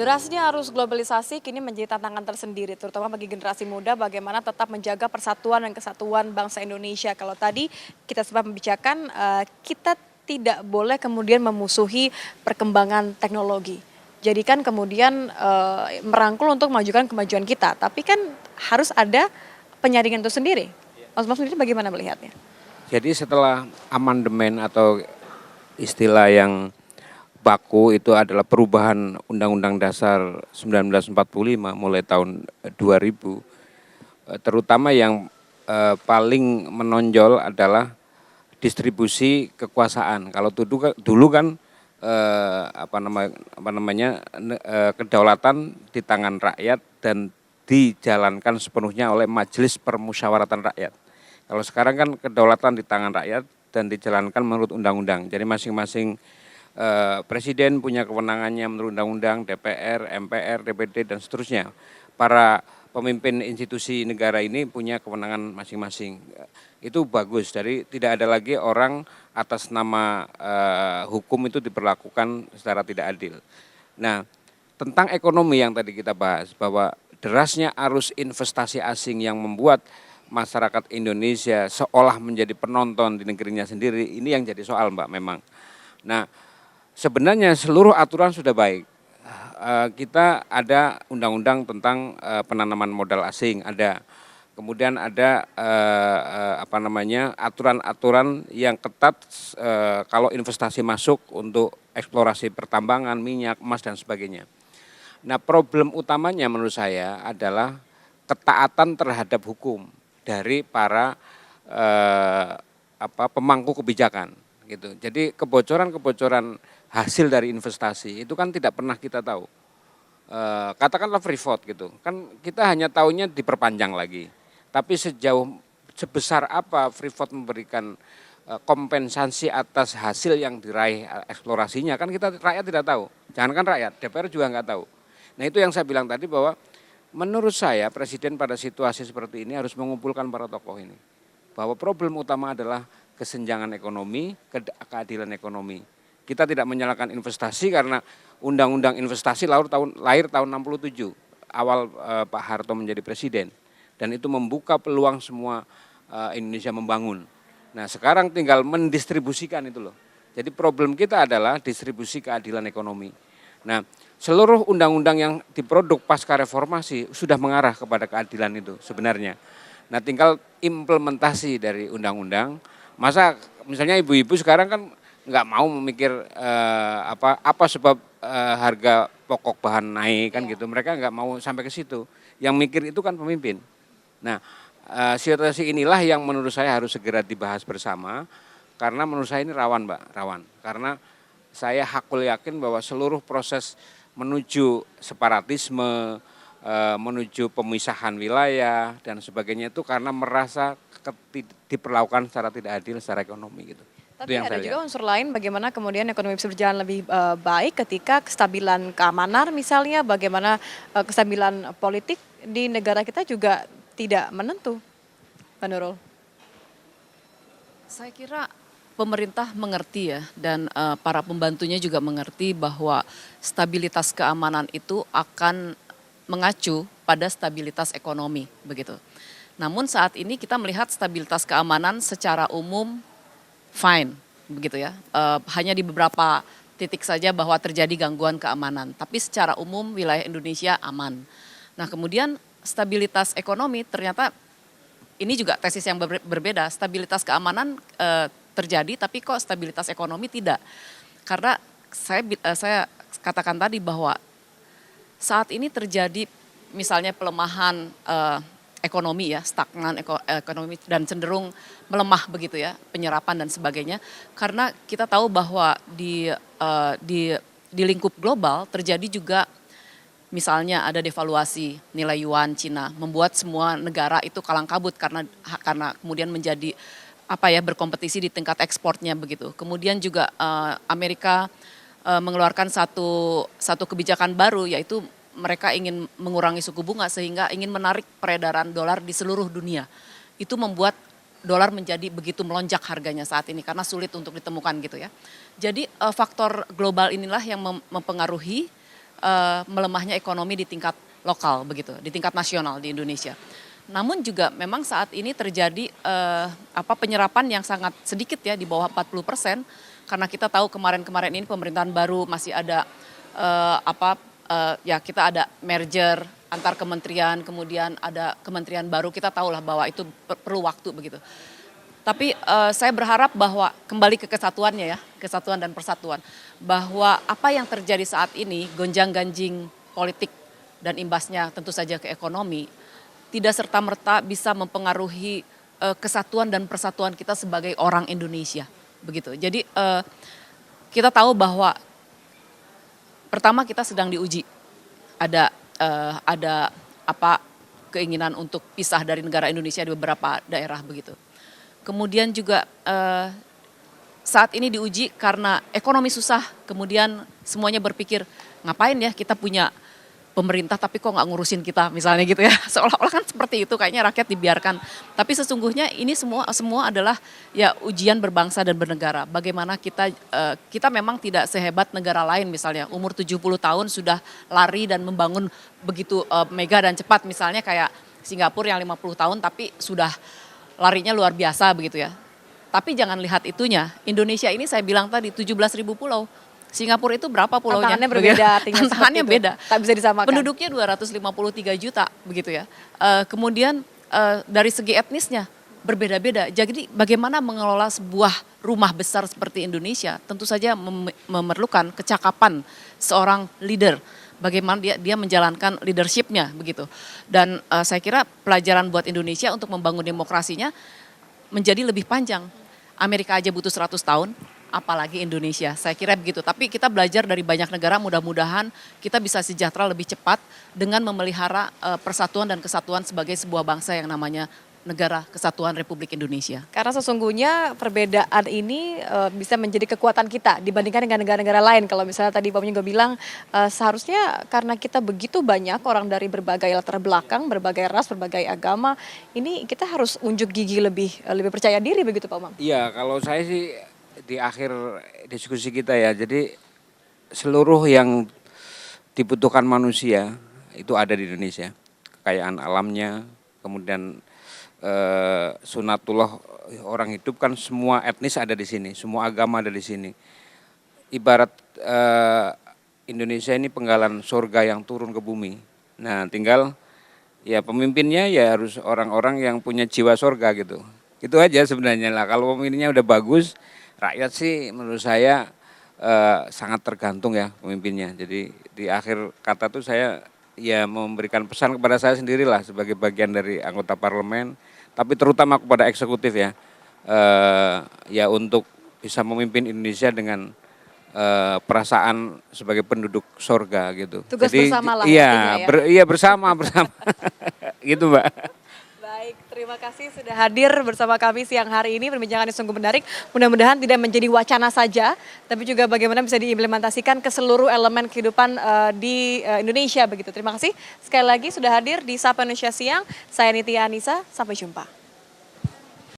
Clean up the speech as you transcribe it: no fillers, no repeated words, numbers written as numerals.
Derasnya arus globalisasi kini menjadi tantangan tersendiri, terutama bagi generasi muda bagaimana tetap menjaga persatuan dan kesatuan bangsa Indonesia. Kalau tadi kita sempat membicarakan, kita tidak boleh kemudian memusuhi perkembangan teknologi. Jadi kan kemudian merangkul untuk memajukan kemajuan kita, tapi kan harus ada penyaringan itu sendiri. Mas sendiri bagaimana melihatnya? Jadi setelah amandemen atau istilah yang baku itu adalah perubahan Undang-Undang Dasar 1945 mulai tahun 2000, terutama yang paling menonjol adalah distribusi kekuasaan. Kalau dulu kan kedaulatan di tangan rakyat dan dijalankan sepenuhnya oleh Majelis Permusyawaratan Rakyat. Kalau sekarang kan kedaulatan di tangan rakyat dan dijalankan menurut undang-undang. Jadi masing-masing presiden punya kewenangannya menurut undang-undang, DPR, MPR, DPD dan seterusnya. Para pemimpin institusi negara ini punya kewenangan masing-masing. Itu bagus. Dari tidak ada lagi orang atas nama hukum itu diperlakukan secara tidak adil. Nah, tentang ekonomi yang tadi kita bahas bahwa derasnya arus investasi asing yang membuat masyarakat Indonesia seolah menjadi penonton di negerinya sendiri, ini yang jadi soal, Mbak, memang. Nah, sebenarnya seluruh aturan sudah baik. Kita ada undang-undang tentang penanaman modal asing, ada. Kemudian ada aturan-aturan yang ketat kalau investasi masuk untuk eksplorasi pertambangan, minyak, emas dan sebagainya. Nah, problem utamanya menurut saya adalah ketaatan terhadap hukum dari para pemangku kebijakan gitu. Jadi kebocoran-kebocoran hasil dari investasi itu kan tidak pernah kita tahu. Katakanlah Freeport gitu, kan kita hanya tahunya diperpanjang lagi. Tapi sebesar apa Freeport memberikan kompensasi atas hasil yang diraih eksplorasinya kan kita rakyat tidak tahu. Jangankan rakyat, DPR juga nggak tahu. Nah, itu yang saya bilang tadi bahwa menurut saya Presiden pada situasi seperti ini harus mengumpulkan para tokoh ini. Bahwa problem utama adalah kesenjangan ekonomi, keadilan ekonomi. Kita tidak menyalahkan investasi karena undang-undang investasi lahir tahun 67, awal Pak Harto menjadi presiden. Dan itu membuka peluang semua Indonesia membangun. Nah, sekarang tinggal mendistribusikan itu loh. Jadi problem kita adalah distribusi keadilan ekonomi. Nah, seluruh undang-undang yang diproduk pasca reformasi sudah mengarah kepada keadilan itu sebenarnya. Nah, tinggal implementasi dari undang-undang. Masa misalnya ibu-ibu sekarang kan nggak mau memikir apa sebab harga pokok bahan naik kan gitu. Mereka nggak mau sampai ke situ. Yang mikir itu kan pemimpin. Nah, situasi inilah yang menurut saya harus segera dibahas bersama. Karena menurut saya ini rawan, Mbak, rawan. Karena saya hakul yakin bahwa seluruh proses menuju separatisme, menuju pemisahan wilayah dan sebagainya itu karena merasa diperlakukan secara tidak adil secara ekonomi gitu. Tapi ada juga unsur lain bagaimana kemudian ekonomi bisa berjalan lebih baik ketika kestabilan keamanan misalnya, bagaimana kestabilan politik di negara kita juga tidak menentu, Pak Nurul. Saya kira pemerintah mengerti ya dan para pembantunya juga mengerti bahwa stabilitas keamanan itu akan mengacu pada stabilitas ekonomi begitu. Namun saat ini kita melihat stabilitas keamanan secara umum fine begitu ya. Hanya di beberapa titik saja bahwa terjadi gangguan keamanan, tapi secara umum wilayah Indonesia aman. Nah, kemudian stabilitas ekonomi ternyata ini juga tesis yang berbeda. Stabilitas keamanan terjadi, tapi kok stabilitas ekonomi tidak. Karena saya katakan tadi bahwa saat ini terjadi misalnya pelemahan ekonomi ya, stagnan ekonomi dan cenderung melemah begitu ya, penyerapan dan sebagainya. Karena kita tahu bahwa di lingkup global terjadi juga misalnya ada devaluasi nilai yuan Cina, membuat semua negara itu kalang kabut karena kemudian menjadi berkompetisi di tingkat ekspornya begitu. Kemudian juga Amerika mengeluarkan satu kebijakan baru, yaitu mereka ingin mengurangi suku bunga sehingga ingin menarik peredaran dolar di seluruh dunia. Itu membuat dolar menjadi begitu melonjak harganya saat ini karena sulit untuk ditemukan gitu ya. Jadi faktor global inilah yang mempengaruhi melemahnya ekonomi di tingkat lokal begitu, di tingkat nasional di Indonesia. Namun juga memang saat ini terjadi penyerapan yang sangat sedikit ya, di bawah 40%, karena kita tahu kemarin-kemarin ini pemerintahan baru masih ada kita ada merger antar kementerian, kemudian ada kementerian baru, kita tahulah bahwa itu perlu waktu begitu. Tapi saya berharap bahwa kembali ke kesatuannya ya, kesatuan dan persatuan. Bahwa apa yang terjadi saat ini, gonjang-ganjing politik dan imbasnya tentu saja ke ekonomi, tidak serta-merta bisa mempengaruhi kesatuan dan persatuan kita sebagai orang Indonesia. Begitu. Jadi kita tahu bahwa pertama kita sedang diuji. Ada keinginan untuk pisah dari negara Indonesia di beberapa daerah begitu. Kemudian juga saat ini diuji karena ekonomi susah, kemudian semuanya berpikir ngapain ya kita punya pemerintah tapi kok nggak ngurusin kita misalnya gitu ya, seolah-olah kan seperti itu, kayaknya rakyat dibiarkan. Tapi sesungguhnya ini semua adalah ya ujian berbangsa dan bernegara. Bagaimana kita memang tidak sehebat negara lain, misalnya umur 70 tahun sudah lari dan membangun begitu mega dan cepat, misalnya kayak Singapura yang 50 tahun tapi sudah larinya luar biasa begitu ya. Tapi jangan lihat itunya. Indonesia ini saya bilang tadi 17.000 pulau. Singapura itu berapa pulaunya? Tantangannya berbeda. Tantangannya beda. Tak bisa disamakan. Penduduknya 253 juta begitu ya. Kemudian dari segi etnisnya berbeda-beda. Jadi bagaimana mengelola sebuah rumah besar seperti Indonesia tentu saja memerlukan kecakapan seorang leader. Bagaimana dia menjalankan leadership-nya begitu. Dan saya kira pelajaran buat Indonesia untuk membangun demokrasinya menjadi lebih panjang. Amerika aja butuh 100 tahun, apalagi Indonesia. Saya kira begitu. Tapi kita belajar dari banyak negara, mudah-mudahan kita bisa sejahtera lebih cepat dengan memelihara persatuan dan kesatuan sebagai sebuah bangsa yang namanya Negara Kesatuan Republik Indonesia. Karena sesungguhnya perbedaan ini bisa menjadi kekuatan kita dibandingkan dengan negara-negara lain. Kalau misalnya tadi Pak juga bilang seharusnya karena kita begitu banyak orang dari berbagai latar belakang, berbagai ras, berbagai agama, ini kita harus unjuk gigi lebih percaya diri begitu Pak Umam? Iya, kalau saya sih di akhir diskusi kita ya, jadi seluruh yang dibutuhkan manusia itu ada di Indonesia. Kekayaan alamnya, kemudian sunatullah orang hidup kan semua etnis ada di sini, semua agama ada di sini. Ibarat Indonesia ini penggalan surga yang turun ke bumi. Nah, tinggal ya pemimpinnya ya harus orang-orang yang punya jiwa surga gitu. Itu aja sebenarnya lah. Kalau pemimpinnya udah bagus, rakyat sih menurut saya sangat tergantung ya pemimpinnya. Jadi di akhir kata tuh saya ya memberikan pesan kepada saya sendirilah sebagai bagian dari anggota parlemen, tapi terutama kepada eksekutif ya, ya untuk bisa memimpin Indonesia dengan perasaan sebagai penduduk surga gitu. Tugas jadi bersama lah iya, ya. Iya bersama gitu Mbak. Baik, terima kasih sudah hadir bersama kami siang hari ini. Perbincangan yang sungguh menarik. Mudah-mudahan tidak menjadi wacana saja, tapi juga bagaimana bisa diimplementasikan ke seluruh elemen kehidupan di Indonesia begitu. Terima kasih sekali lagi sudah hadir di Sapa Indonesia Siang. Saya Nitya Anissa, sampai jumpa.